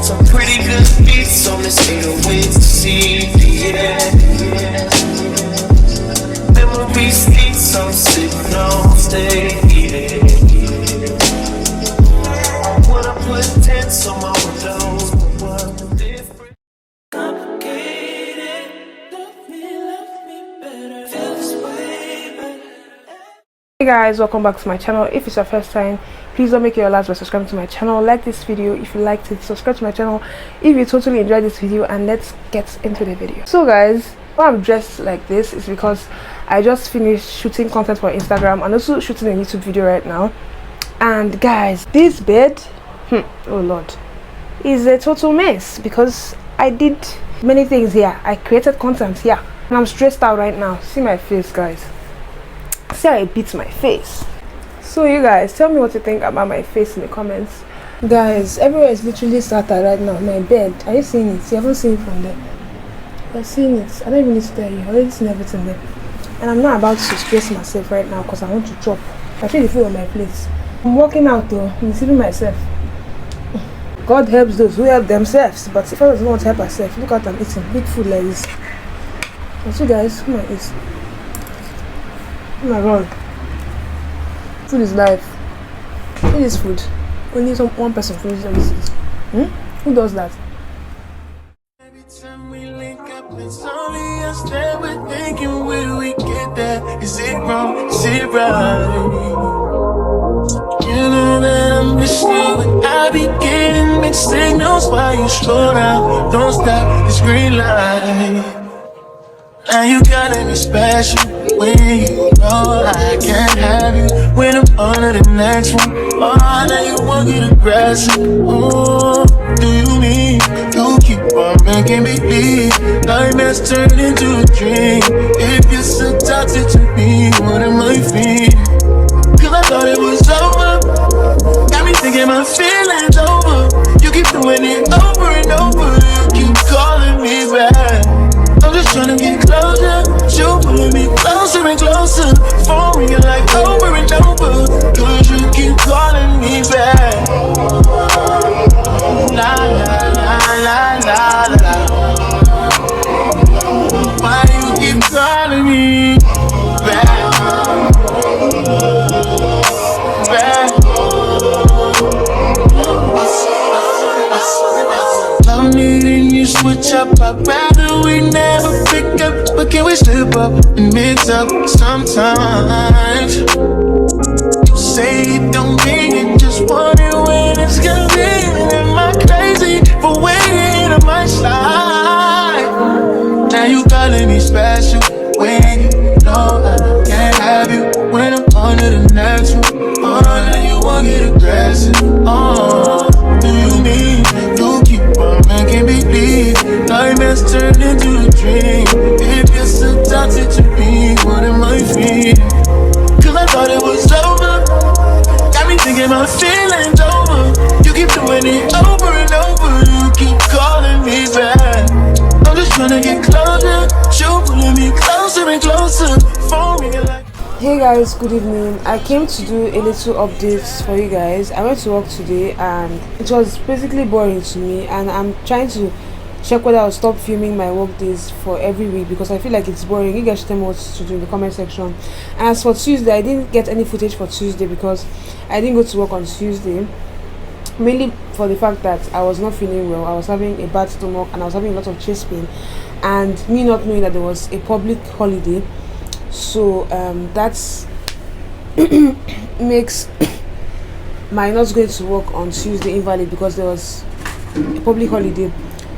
Some pretty good beats on this 808 to see the end. Memories steep, some sitting on stay. I wanna put tents on my windows, but what different? Complicated, love me better, feel this way, but Hey guys, welcome back to my channel. If it's your first time, please don't make it your last by subscribing to my channel. Like this video if you liked it, subscribe to my channel if you totally enjoyed this video, and let's get into the video. So guys, why I'm dressed like this is because I just finished shooting content for Instagram and also shooting a YouTube video right now. And guys, this bed, oh lord, is a total mess because I did many things here. I created content here and I'm stressed out right now. See my face, guys. See how I beat my face. So you guys, tell me what you think about my face in the comments. Guys, everywhere is literally scattered right now. My bed, are you seeing it? You haven't seen it from there. You're seeing it. I don't even need to tell you. I've already seen everything there. And I'm not about to stress myself right now because I want to chop. I feel the food on my plate. I'm working out though, I'm deceiving myself. God helps those who help themselves, but if I don't want to help myself, look at I'm eating big food like this. And so guys, who am I eat? Oh my god. Food is life. Food is food. Only one person finishes everything. Who does that? Every time we link up, it's only us that we're thinking, will we get there? Is it wrong? Is it right? You know that I'm missing you, and I be getting mixed signals while you slow down. Don't stop this green light. Now you gotta be special when you know I can't have you. When I'm under the next one, oh, now you won't get aggressive. Oh, do you mean you keep on making me believe nightmares turn into a dream? If you're so toxic to me, what am I feeling? Cause I thought it was over. Got me thinking my feelings over. You keep doing it over and over. You keep calling me back. I'm just trying to get closer. You pulling me closer and closer. Phone ringing like over and over. Cause you keep calling me back. La la la la la la. Why you keep calling me back? I'm needing you switch up. I'd rather we never pick up, but can we slip up and mix up sometimes? You say it don't mean it, just want it when it's convenient. Am I crazy for waiting on my side? Now you calling me special when you know I can't have you. When I'm under the next one, oh, now you won't get aggressive. Oh, do you mean you keep on making me believe nightmares turn into a dream? If you're so toxic to me, what am I feeling? Cause I thought it was over. Got me thinking my feelings over. You keep doing it over and over. You keep calling me back. I'm just trying to get closer. You pulling me closer and closer. Phone ringing like. Hey guys, good evening. I came to do a little updates for you guys. I went to work today and it was basically boring to me, and I'm trying to check whether I'll stop filming my work days for every week because I feel like it's boring. You guys should tell me what to do in the comment section. And as for Tuesday, I didn't get any footage for Tuesday because I didn't go to work on Tuesday, mainly for the fact that I was not feeling well. I was having a bad stomach and I was having a lot of chest pain, and me not knowing that there was a public holiday. So that's makes my not going to work on Tuesday invalid because there was a public holiday.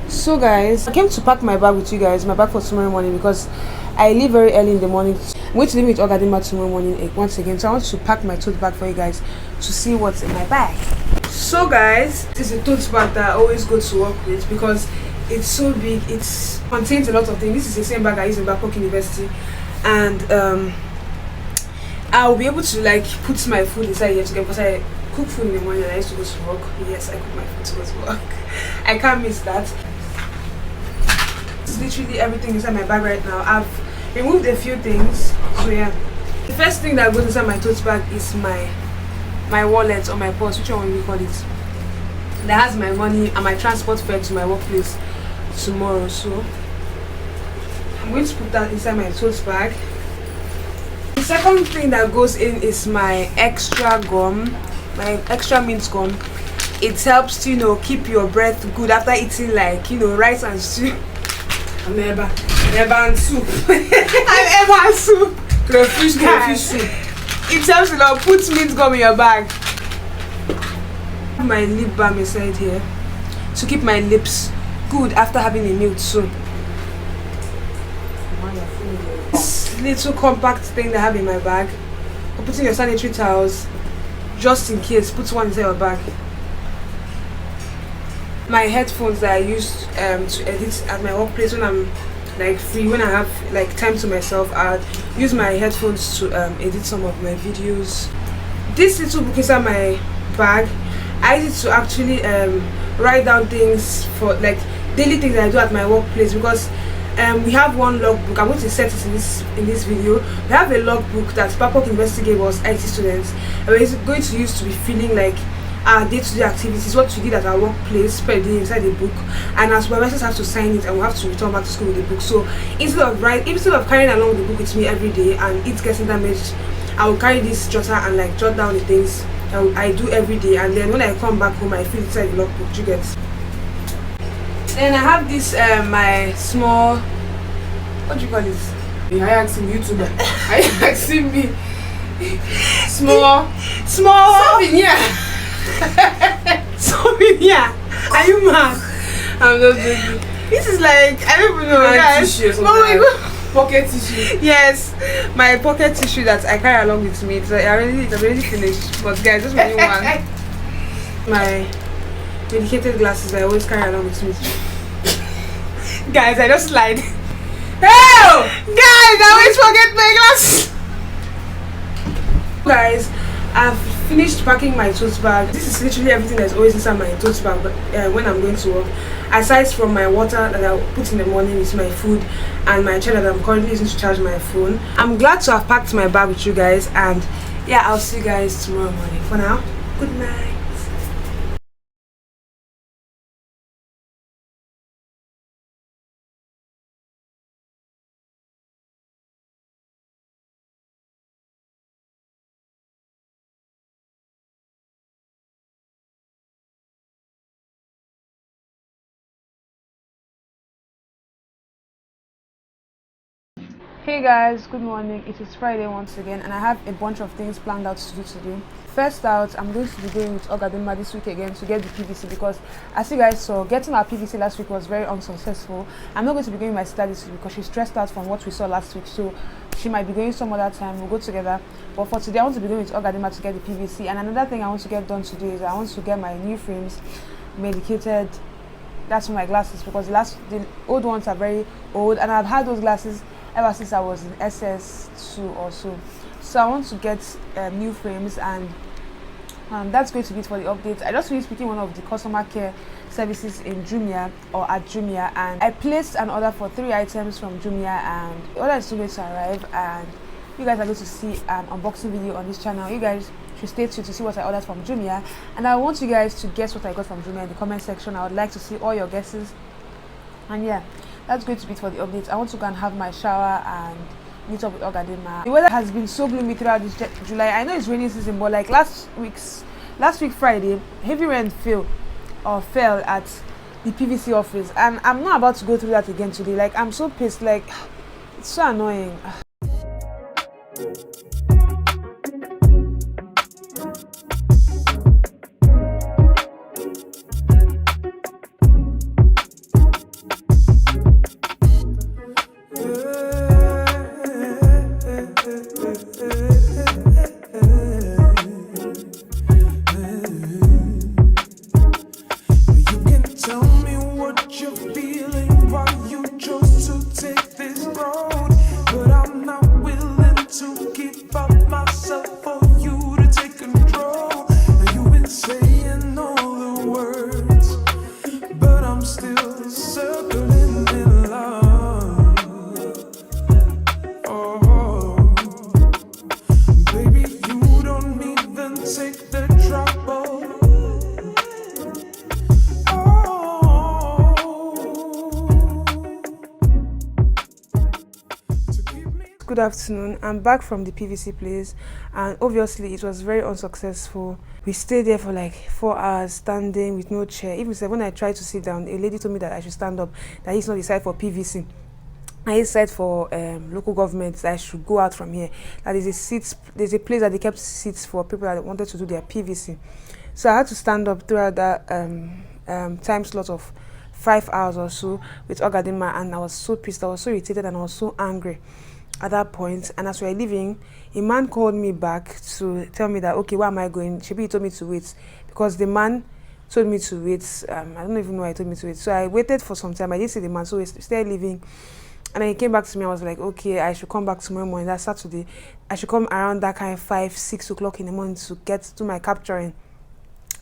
So guys, I came to pack my bag with you guys, my bag for tomorrow morning, because I leave very early in the morning. I'm going to leave with Ogadima tomorrow morning once again. So I want to pack my tote bag for you guys to see what's in my bag. So guys, this is a tote bag that I always go to work with because it's so big. It contains a lot of things. This is the same bag I use in Babcock University, and I'll be able to like put my food inside here together because I cook food in the morning and I used to go to work. Yes, I cook my food to go to work. I can't miss that. It's literally everything inside my bag right now. I've removed a few things, so yeah. The first thing that goes inside my tote bag is my wallet or my purse, which one will we call it? that has my money and my transport fare to my workplace tomorrow. So I'm going to put that inside my tote bag. The second thing that goes in is my extra gum, my extra mint gum. It helps to, you know, keep your breath good after eating, like, you know, rice and stew. Never and soup. And soup. Crayfish soup. It helps a lot. Put mint gum in your bag. My lip balm inside here to keep my lips good after having a meal soon. This little compact thing that I have in my bag. For putting your sanitary towels, just in case. Put one inside your bag. My headphones that I use to edit at my workplace when I'm like free, when I have like time to myself, I'll use my headphones to edit some of my videos. This little book inside my bag, I use it to actually write down things for like daily things that I do at my workplace, because we have one logbook. I'm going to set it in this video. We have a logbook that Capcut University gave us IT students, and we're going to use to be feeling like our day-to-day activities, what we did at our workplace per day inside the book, and as supervisors have to sign it and we have to return back to school with the book. So instead of carrying along the book with me every day and it getting damaged, I will carry this jotter and like jot down the things I do every day, and then when I come back home I feel inside the logbook. You get. Then I have this my small, what do you call this? I asking YouTuber. I asking me. Small Souvenir. souvenir. Are you mad? I'm not joking. This is like, I don't even know, guys. Tissue or Oh my god. Pocket tissue. Yes, my pocket tissue that I carry along with me. It's already finished. But guys, just only one. My dedicated glasses I always carry along with me. Guys, I just lied. Oh! Guys, I always forget my glasses. Guys, I've finished packing my tote bag. This is literally everything that's always inside my tote bag when I'm going to work, aside from my water that I put in the morning with my food and my charger that I'm currently using to charge my phone. I'm glad to have packed my bag with you guys, and yeah, I'll see you guys tomorrow morning. For now, good night. Hey guys, good morning. It is Friday once again, and I have a bunch of things planned out to do today. First out, I'm going to be going with Ogadima this week again to get the PVC, because as you guys saw, getting our PVC last week was very unsuccessful. I'm not going to be going with my sister this week because she's stressed out from what we saw last week, so she might be going some other time. We'll go together. But for today, I want to be going with Ogadima to get the PVC. And another thing I want to get done today is I want to get my new frames medicated. That's for my glasses, because the old ones are very old, and I've had those glasses ever since I was in SS2 or so. So I want to get new frames, and that's going to be it for the updates. I just finished speaking one of the customer care services in Jumia, or at Jumia, and I placed an order for 3 items from Jumia, and the order is still going to arrive, and you guys are going to see an unboxing video on this channel. You guys should stay tuned to see what I ordered from Jumia, and I want you guys to guess what I got from Jumia in the comment section. I would like to see all your guesses, and yeah, that's going to be it for the updates. I want to go and have my shower and meet up with Ogadima. The weather has been so gloomy throughout this July. I know it's rainy season, but like last week Friday, heavy rain fell at the PVC office, and I'm not about to go through that again today. Like, I'm so pissed. Like, it's so annoying. good afternoon. I'm back from the PVC place, and obviously it was very unsuccessful. We stayed there for like 4 hours standing with no chair. Even said when I tried to sit down, a lady told me that I should stand up, that it's not the site for PVC. I decided for local governments that I should go out from here. That there's a place that they kept seats for people that wanted to do their PVC. So I had to stand up throughout that time slot of 5 hours or so with Ogadima, and I was so pissed, I was so irritated, and I was so angry at that point. And as we were leaving, a man called me back to tell me that, okay, where am I going? Shebi, he told me to wait, because the man told me to wait. I don't even know why he told me to wait. So I waited for some time. I didn't see the man, so we started leaving. And then he came back to me. I was like, okay, I should come back tomorrow morning. That's Saturday. I should come around that kind of 5, 6 o'clock in the morning to get to my capturing.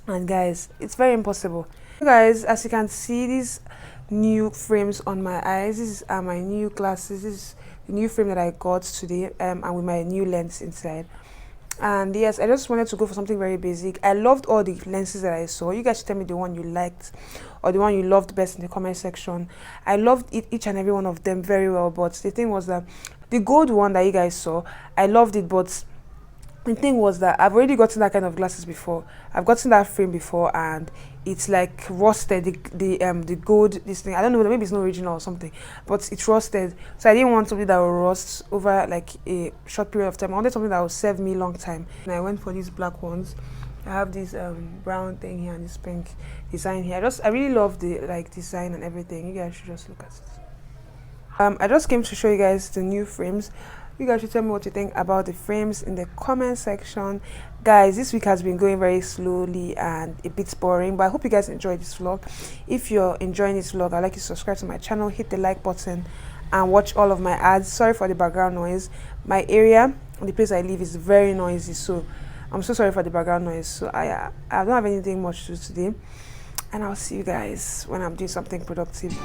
And guys, it's very impossible. Guys, as you can see, these new frames on my eyes. These are my new glasses. This is the new frame that I got today, and with my new lens inside. And yes, I just wanted to go for something very basic. I loved all the lenses that I saw. You guys should tell me the one you liked or the one you loved best in the comment section. I loved each and every one of them very well, but the thing was that the gold one that you guys saw, I loved it, but the thing was that I've already gotten that kind of glasses before. I've gotten that frame before, and it's like rusted. The gold, this thing, I don't know, maybe it's not original or something, but it's rusted. So I didn't want something that will rust over like a short period of time. I wanted something that will serve me long time. And I went for these black ones. I have this brown thing here and this pink design here. I really love the like design and everything. You guys should just look at it. I just came to show you guys the new frames. You guys should tell me what you think about the frames in the comment section. Guys, this week has been going very slowly and a bit boring, but I hope you guys enjoyed this vlog. If you're enjoying this vlog, I'd like you to subscribe to my channel, hit the like button, and watch all of my ads. Sorry for the background noise. My area, the place I live, is very noisy, so I'm so sorry for the background noise. So I don't have anything much to do today, and I'll see you guys when I'm doing something productive.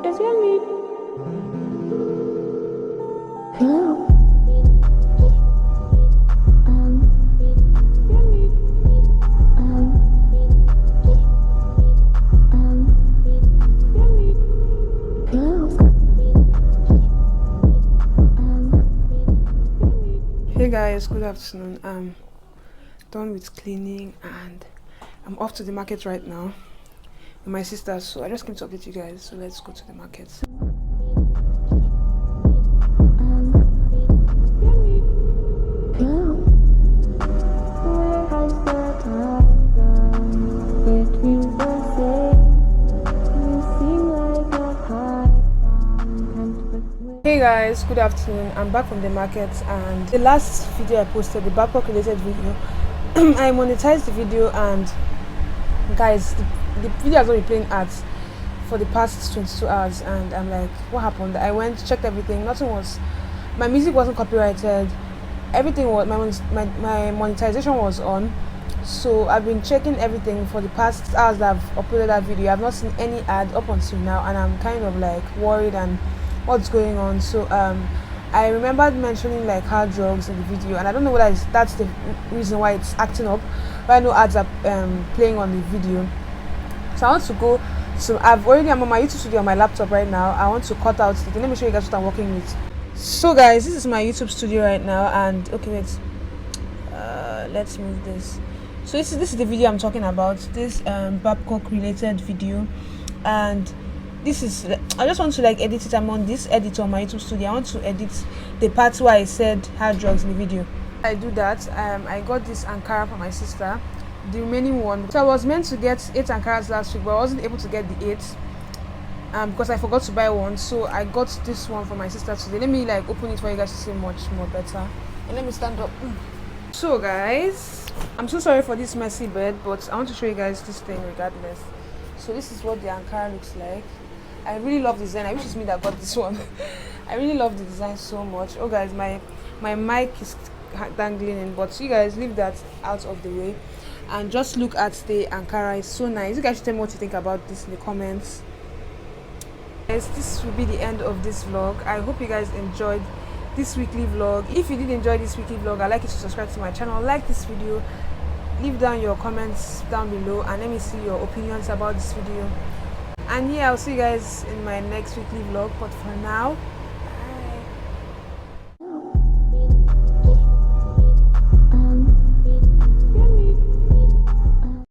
Is your need? Hello. Hey guys, good afternoon. I'm done with cleaning and I'm off to the market right now with my sister, so I just came to update you guys. So let's go to the market. Hey guys, good afternoon. I'm back from the market, and the last video I posted, the Babcock related video, I monetized the video, and guys, the video has not been playing ads for the past 22 hours, and I'm like, what happened? I went, checked everything, nothing was, my music wasn't copyrighted, everything was, my monetization was on. So I've been checking everything for the past hours that I've uploaded that video. I've not seen any ad up until now, and I'm kind of like worried and what's going on. So I remembered mentioning like hard drugs in the video, and I don't know whether that's the reason why it's acting up, but I know ads are playing on the video. So I want to go, so I'm on my YouTube studio on my laptop right now. I want to cut out the, let me show you guys what I'm working with. So guys, this is my YouTube studio right now, and okay, wait, let's move this. So this is the video I'm talking about, this Babcock related video, and this is, I just want to like edit it. I'm on this editor on my YouTube studio. I want to edit the parts where I said hard drugs in the video. I do that. I got this Ankara for my sister, the remaining one. So I was meant to get 8 Ankaras last week, but I wasn't able to get the 8 because I forgot to buy one. So I got this one for my sister today. Let me like open it for you guys to see much more better. And let me stand up. So guys, I'm so sorry for this messy bed, but I want to show you guys this thing regardless. So this is what the Ankara looks like. I really love the design. I wish it's me that got this one. I really love the design so much. Oh guys, my mic is dangling in, but you guys leave that out of the way and just look at the Ankara. It's so nice. You guys should tell me what you think about this in the comments. Guys, this will be the end of this vlog. I hope you guys enjoyed this weekly vlog. If you did enjoy this weekly vlog, I'd like you to subscribe to my channel, like this video, leave down your comments down below, and let me see your opinions about this video. And yeah, I'll see you guys in my next weekly vlog. But for now,